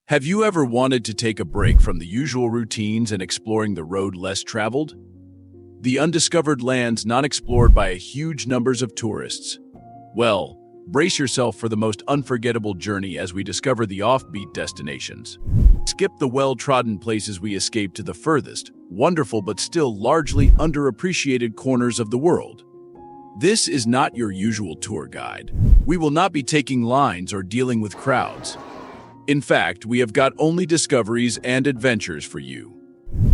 Have you ever wanted to take a break from the usual routines and exploring the road less traveled? The undiscovered lands not explored by huge numbers of tourists. Well, brace yourself for the most unforgettable journey as we discover the offbeat destinations. Skip the well-trodden places we escape to the furthest, wonderful but still largely underappreciated corners of the world. This is not your usual tour guide. We will not be taking lines or dealing with crowds. In fact, we have got only discoveries and adventures for you.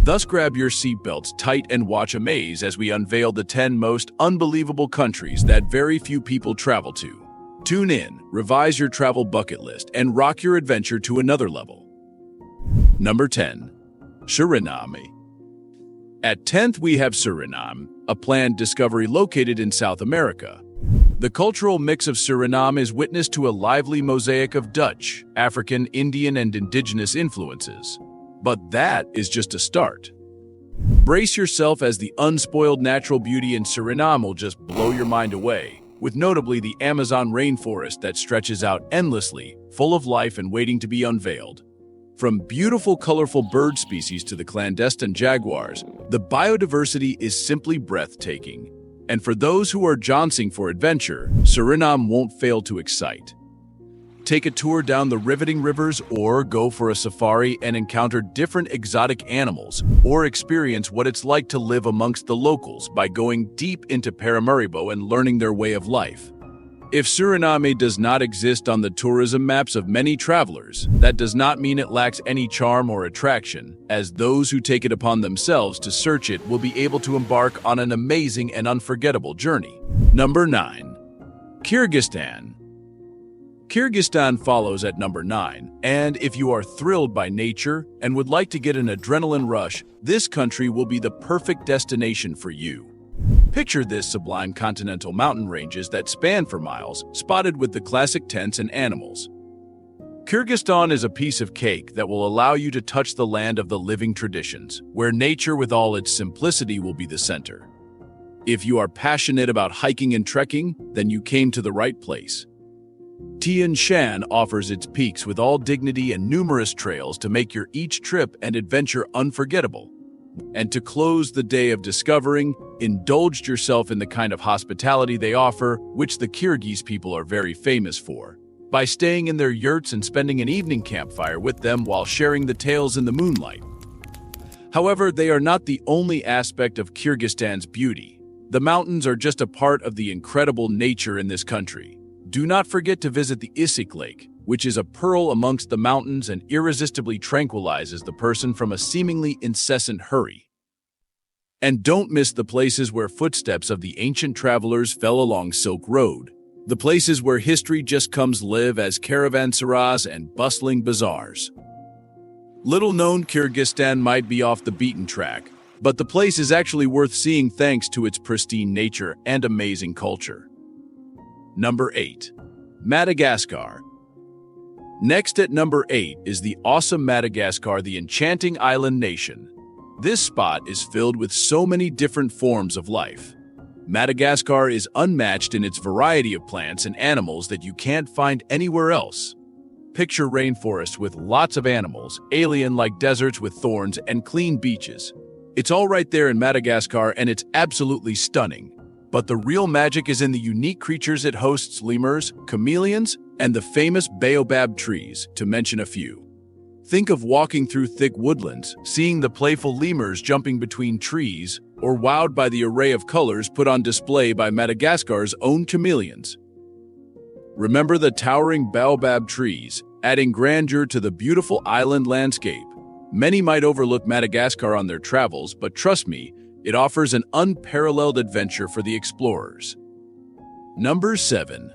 Thus grab your seatbelts tight and watch amaze as we unveil the 10 most unbelievable countries that very few people travel to. Tune in, revise your travel bucket list, and rock your adventure to another level. Number 10. Suriname. At 10th we have Suriname, a planned discovery located in South America. The cultural mix of Suriname is witness to a lively mosaic of Dutch, African, Indian, and indigenous influences. But that is just a start. Brace yourself as the unspoiled natural beauty in Suriname will just blow your mind away, with notably the Amazon rainforest that stretches out endlessly, full of life and waiting to be unveiled. From beautiful, colorful bird species to the clandestine jaguars, the biodiversity is simply breathtaking. And for those who are jonesing for adventure, Suriname won't fail to excite. Take a tour down the riveting rivers or go for a safari and encounter different exotic animals, or experience what it's like to live amongst the locals by going deep into Paramaribo and learning their way of life. If Suriname does not exist on the tourism maps of many travelers, that does not mean it lacks any charm or attraction, as those who take it upon themselves to search it will be able to embark on an amazing and unforgettable journey. Number 9. Kyrgyzstan. Kyrgyzstan follows at number 9, and if you are thrilled by nature and would like to get an adrenaline rush, this country will be the perfect destination for you. Picture this sublime continental mountain ranges that span for miles, spotted with the classic tents and animals. Kyrgyzstan is a piece of cake that will allow you to touch the land of the living traditions, where nature with all its simplicity will be the center. If you are passionate about hiking and trekking, then you came to the right place. Tian Shan offers its peaks with all dignity and numerous trails to make your each trip and adventure unforgettable. And to close the day of discovering, indulge yourself in the kind of hospitality they offer, which the Kyrgyz people are very famous for, by staying in their yurts and spending an evening campfire with them while sharing the tales in the moonlight. However, they are not the only aspect of Kyrgyzstan's beauty. The mountains are just a part of the incredible nature in this country. Do not forget to visit the Issyk Lake, which is a pearl amongst the mountains and irresistibly tranquilizes the person from a seemingly incessant hurry. And don't miss the places where footsteps of the ancient travelers fell along Silk Road, the places where history just comes live as caravanserais and bustling bazaars. Little known, Kyrgyzstan might be off the beaten track, but the place is actually worth seeing thanks to its pristine nature and amazing culture. Number 8. Madagascar. Next at number 8 is the awesome Madagascar, the enchanting island nation. This spot is filled with so many different forms of life. Madagascar is unmatched in its variety of plants and animals that you can't find anywhere else. Picture rainforests with lots of animals, alien-like deserts with thorns, and clean beaches. It's all right there in Madagascar, and it's absolutely stunning. But the real magic is in the unique creatures it hosts: lemurs, chameleons, and the famous baobab trees, to mention a few. Think of walking through thick woodlands, seeing the playful lemurs jumping between trees, or wowed by the array of colors put on display by Madagascar's own chameleons. Remember the towering baobab trees, adding grandeur to the beautiful island landscape. Many might overlook Madagascar on their travels, but trust me, it offers an unparalleled adventure for the explorers. Number 7.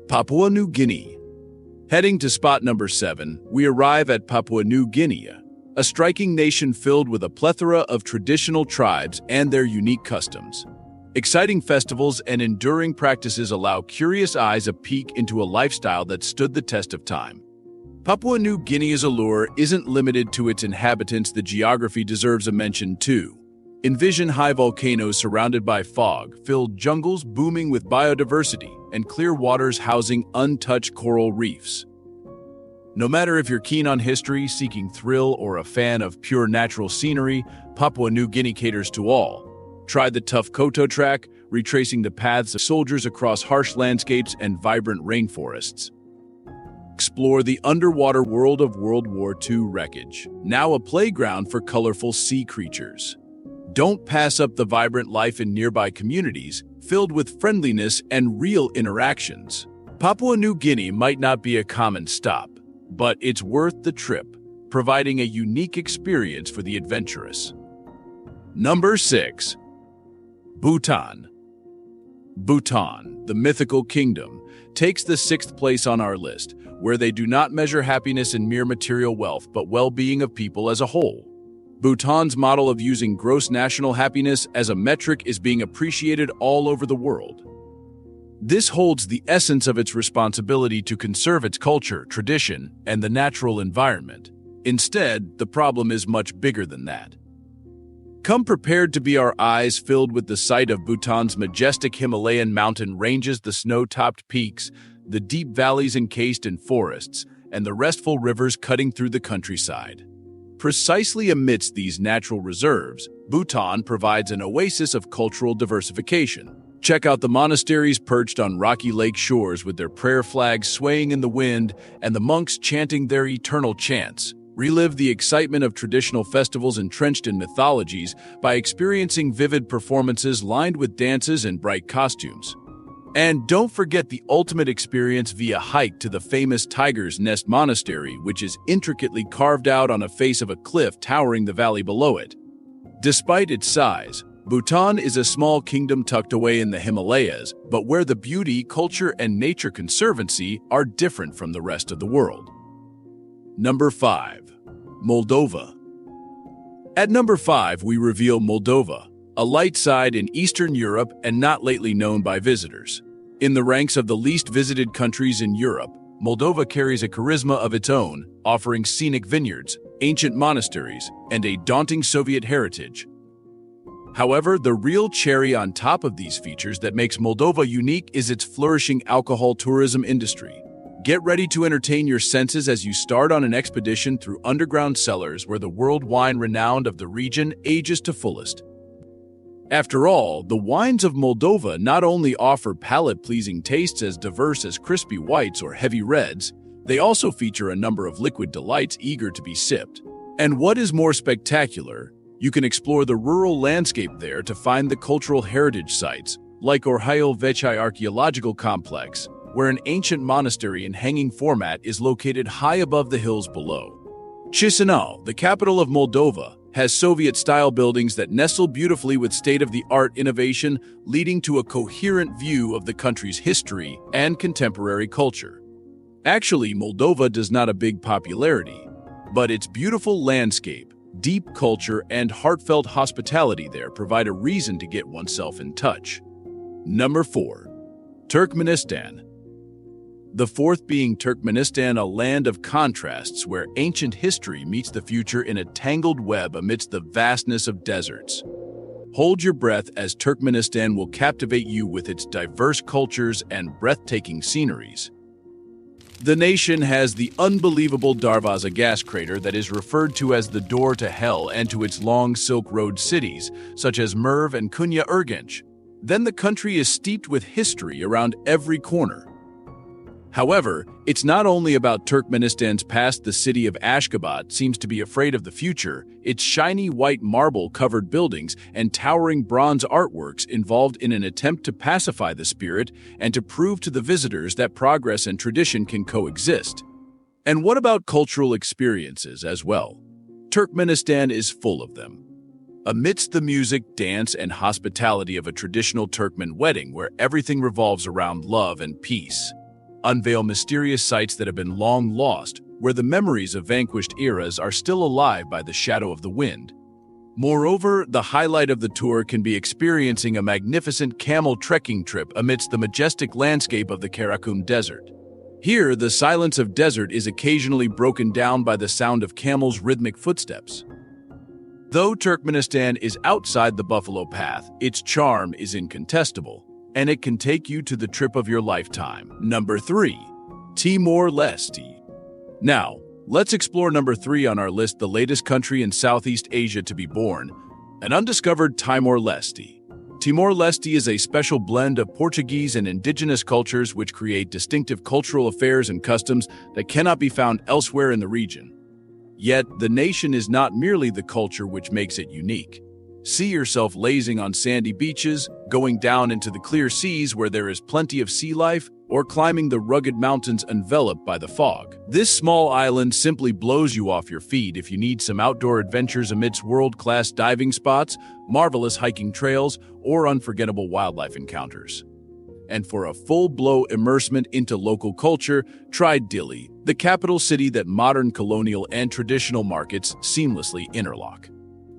Papua New Guinea. Heading to spot number 7, we arrive at Papua New Guinea, a striking nation filled with a plethora of traditional tribes and their unique customs. Exciting festivals and enduring practices allow curious eyes a peek into a lifestyle that stood the test of time. Papua New Guinea's allure isn't limited to its inhabitants. The geography deserves a mention too. Envision high volcanoes surrounded by fog-filled jungles booming with biodiversity, and clear waters housing untouched coral reefs. No matter if you're keen on history, seeking thrill, or a fan of pure natural scenery, Papua New Guinea caters to all. Try the tough Koto track, retracing the paths of soldiers across harsh landscapes and vibrant rainforests. Explore the underwater world of World War II wreckage, now a playground for colorful sea creatures. Don't pass up the vibrant life in nearby communities, filled with friendliness and real interactions. Papua New Guinea might not be a common stop, but it's worth the trip, providing a unique experience for the adventurous. Number 6. Bhutan. Bhutan, the mythical kingdom, takes the 6th place on our list, where they do not measure happiness in mere material wealth, but well-being of people as a whole. Bhutan's model of using gross national happiness as a metric is being appreciated all over the world. This holds the essence of its responsibility to conserve its culture, tradition, and the natural environment. Instead, the problem is much bigger than that. Come prepared to be our eyes filled with the sight of Bhutan's majestic Himalayan mountain ranges, the snow-topped peaks, the deep valleys encased in forests, and the restful rivers cutting through the countryside. Precisely amidst these natural reserves, Bhutan provides an oasis of cultural diversification. Check out the monasteries perched on rocky lake shores with their prayer flags swaying in the wind and the monks chanting their eternal chants. Relive the excitement of traditional festivals entrenched in mythologies by experiencing vivid performances lined with dances and bright costumes. And don't forget the ultimate experience via hike to the famous Tiger's Nest Monastery, which is intricately carved out on a face of a cliff towering the valley below it. Despite its size, Bhutan is a small kingdom tucked away in the Himalayas, but where the beauty, culture, and nature conservancy are different from the rest of the world. Number 5. Moldova. At number 5, we reveal Moldova, a light side in Eastern Europe and not lately known by visitors. In the ranks of the least visited countries in Europe, Moldova carries a charisma of its own, offering scenic vineyards, ancient monasteries, and a daunting Soviet heritage. However, the real cherry on top of these features that makes Moldova unique is its flourishing alcohol tourism industry. Get ready to entertain your senses as you start on an expedition through underground cellars where the world wine renowned of the region ages to fullest. After all, the wines of Moldova not only offer palate-pleasing tastes as diverse as crispy whites or heavy reds, they also feature a number of liquid delights eager to be sipped. And what is more spectacular, you can explore the rural landscape there to find the cultural heritage sites, like Orhayol Vechai Archaeological Complex, where an ancient monastery in hanging format is located high above the hills below. Chisinau, the capital of Moldova, has Soviet-style buildings that nestle beautifully with state-of-the-art innovation, leading to a coherent view of the country's history and contemporary culture. Actually, Moldova does not have a big popularity, but its beautiful landscape, deep culture, and heartfelt hospitality there provide a reason to get oneself in touch. Number 4. Turkmenistan. The fourth being Turkmenistan, a land of contrasts where ancient history meets the future in a tangled web amidst the vastness of deserts. Hold your breath as Turkmenistan will captivate you with its diverse cultures and breathtaking sceneries. The nation has the unbelievable Darvaza gas crater that is referred to as the door to hell, and to its long Silk Road cities, such as Merv and Kunya Urgench. Then the country is steeped with history around every corner. However, it's not only about Turkmenistan's past. The city of Ashgabat seems to be afraid of the future. Its shiny white marble-covered buildings and towering bronze artworks involved in an attempt to pacify the spirit and to prove to the visitors that progress and tradition can coexist. And what about cultural experiences as well? Turkmenistan is full of them. Amidst the music, dance, and hospitality of a traditional Turkmen wedding where everything revolves around love and peace. Unveil mysterious sites that have been long lost, where the memories of vanquished eras are still alive by the shadow of the wind. Moreover, the highlight of the tour can be experiencing a magnificent camel trekking trip amidst the majestic landscape of the Karakum Desert. Here, the silence of desert is occasionally broken down by the sound of camels' rhythmic footsteps. Though Turkmenistan is outside the Buffalo Path, its charm is incontestable, and it can take you to the trip of your lifetime. Number 3. Timor Leste. Now, let's explore number 3 on our list, the latest country in Southeast Asia to be born, an undiscovered Timor Leste. Timor Leste is a special blend of Portuguese and indigenous cultures which create distinctive cultural affairs and customs that cannot be found elsewhere in the region. Yet, the nation is not merely the culture which makes it unique. See yourself lazing on sandy beaches, going down into the clear seas where there is plenty of sea life, or climbing the rugged mountains enveloped by the fog. This small island simply blows you off your feet if you need some outdoor adventures amidst world-class diving spots, marvelous hiking trails, or unforgettable wildlife encounters. And for a full-blown immersement into local culture, try Dili, the capital city that modern colonial and traditional markets seamlessly interlock.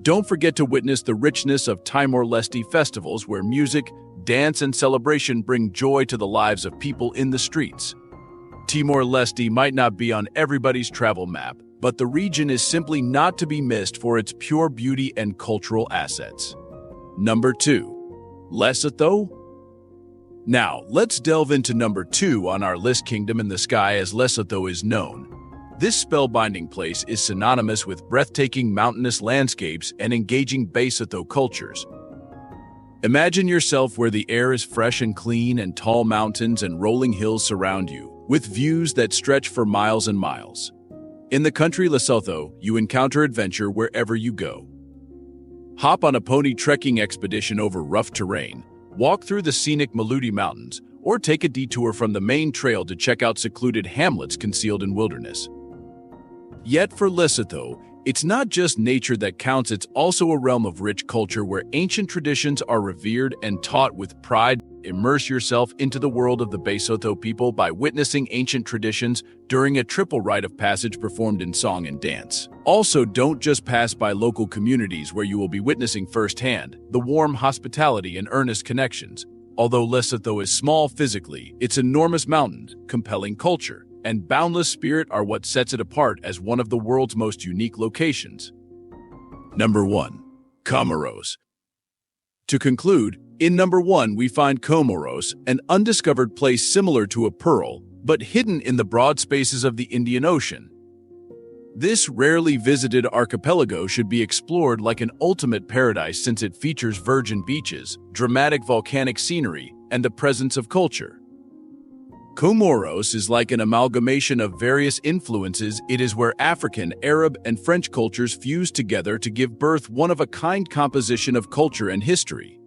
Don't forget to witness the richness of Timor-Leste festivals where music, dance, and celebration bring joy to the lives of people in the streets. Timor-Leste might not be on everybody's travel map, but the region is simply not to be missed for its pure beauty and cultural assets. Number 2. Lesotho? Now, let's delve into number 2 on our list, Kingdom in the Sky as Lesotho is known. This spellbinding place is synonymous with breathtaking mountainous landscapes and engaging Basotho cultures. Imagine yourself where the air is fresh and clean and tall mountains and rolling hills surround you, with views that stretch for miles and miles. In the country Lesotho, you encounter adventure wherever you go. Hop on a pony trekking expedition over rough terrain, walk through the scenic Maluti Mountains, or take a detour from the main trail to check out secluded hamlets concealed in wilderness. Yet for Lesotho, it's not just nature that counts, it's also a realm of rich culture where ancient traditions are revered and taught with pride. Immerse yourself into the world of the Basotho people by witnessing ancient traditions during a triple rite of passage performed in song and dance. Also, don't just pass by local communities where you will be witnessing firsthand the warm hospitality and earnest connections. Although Lesotho is small physically, its enormous mountains, compelling culture, and boundless spirit are what sets it apart as one of the world's most unique locations. Number 1. Comoros. To conclude, in number 1 we find Comoros, an undiscovered place similar to a pearl, but hidden in the broad spaces of the Indian Ocean. This rarely visited archipelago should be explored like an ultimate paradise since it features virgin beaches, dramatic volcanic scenery, and the presence of culture. Comoros is like an amalgamation of various influences. It is where African, Arab, and French cultures fuse together to give birth one-of-a-kind composition of culture and history.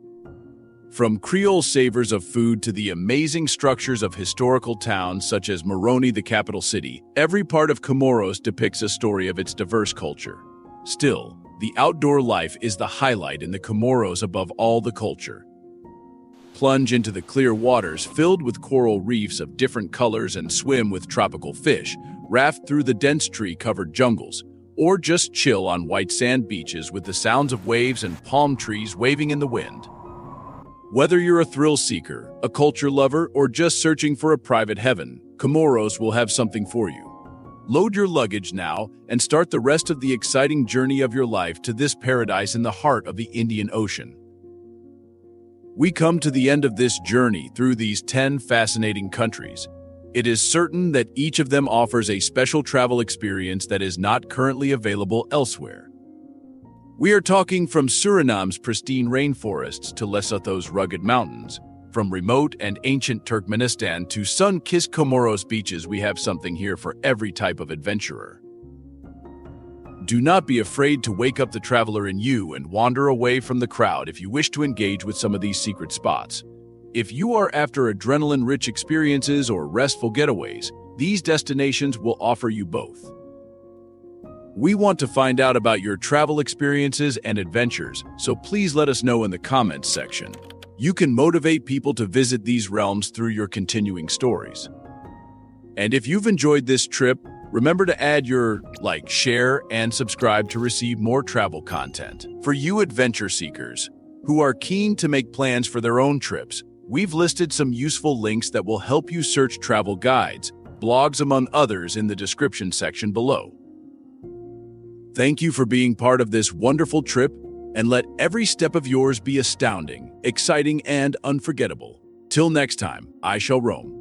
From Creole savors of food to the amazing structures of historical towns such as Moroni, the capital city, every part of Comoros depicts a story of its diverse culture. Still, the outdoor life is the highlight in the Comoros above all the culture. Plunge into the clear waters filled with coral reefs of different colors and swim with tropical fish, raft through the dense tree-covered jungles, or just chill on white sand beaches with the sounds of waves and palm trees waving in the wind. Whether you're a thrill seeker, a culture lover, or just searching for a private heaven, Comoros will have something for you. Load your luggage now and start the rest of the exciting journey of your life to this paradise in the heart of the Indian Ocean. We come to the end of this journey through these 10 fascinating countries. It is certain that each of them offers a special travel experience that is not currently available elsewhere. We are talking from Suriname's pristine rainforests to Lesotho's rugged mountains, from remote and ancient Turkmenistan to sun-kissed Comoros beaches. We have something here for every type of adventurer. Do not be afraid to wake up the traveler in you and wander away from the crowd if you wish to engage with some of these secret spots. If you are after adrenaline-rich experiences or restful getaways, these destinations will offer you both. We want to find out about your travel experiences and adventures, so please let us know in the comments section. You can motivate people to visit these realms through your continuing stories. And if you've enjoyed this trip, remember to add your like, share, and subscribe to receive more travel content. For you adventure seekers who are keen to make plans for their own trips, we've listed some useful links that will help you search travel guides, blogs, among others in the description section below. Thank you for being part of this wonderful trip, and let every step of yours be astounding, exciting, and unforgettable. Till next time, I shall roam.